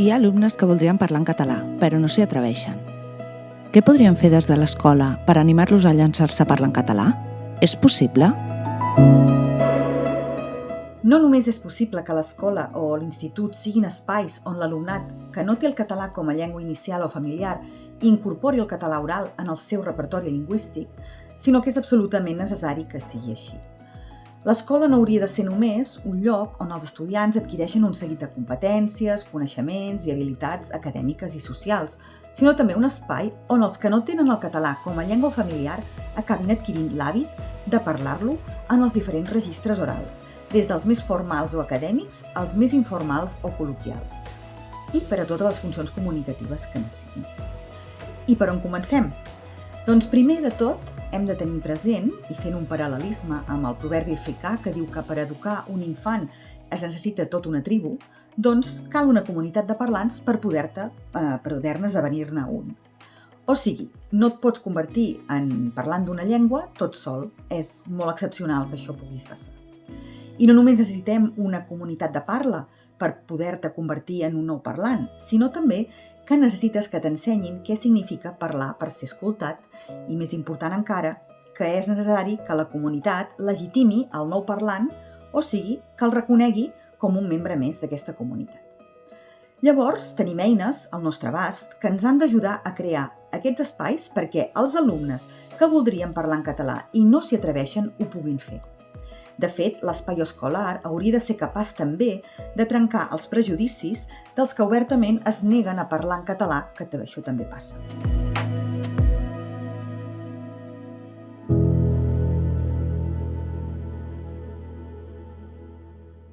Hi ha alumnes que voldrien parlar en català, però no s'hi atreveixen. Què podrien fer des de l'escola per animar-los a llançar-se a parlar en català? És possible? No només és possible que l'escola o l'institut siguin espais on l'alumnat que no té el català com a llengua inicial o familiar incorpori el català oral en el seu repertori lingüístic, sinó que és absolutament necessari que sigui així. L'escola no hauria de ser només un lloc on els estudiants adquireixen un seguit de competències, coneixements i habilitats acadèmiques i socials, sinó també un espai on els que no tenen el català com a llengua familiar acabin adquirint l'hàbit de parlar-lo en els diferents registres orals, des dels més formals o acadèmics als més informals o col·loquials, i per a totes les funcions comunicatives que necessitin. I per on comencem? Doncs primer de tot hem de tenir present, i fent un paral·lelisme amb el proverbi africà que diu que per educar un infant es necessita tota una tribu, doncs cal una comunitat de parlants per poder-ne esdevenir-ne un. O sigui, no et pots convertir en parlant d'una llengua tot sol, és molt excepcional que això pugui passar. I no només necessitem una comunitat de parla per poder-te convertir en un nou parlant, sinó també que necessites que t'ensenyin què significa parlar per ser escoltat i, més important encara, que és necessari que la comunitat legitimi el nou parlant, o sigui, que el reconegui com un membre més d'aquesta comunitat. Llavors, tenim eines al nostre abast que ens han d'ajudar a crear aquests espais perquè els alumnes que voldrien parlar en català i no s'hi atreveixen ho puguin fer. De fet, l'espai escolar hauria de ser capaç també de trencar els prejudicis dels que obertament es neguen a parlar en català, que això també passa.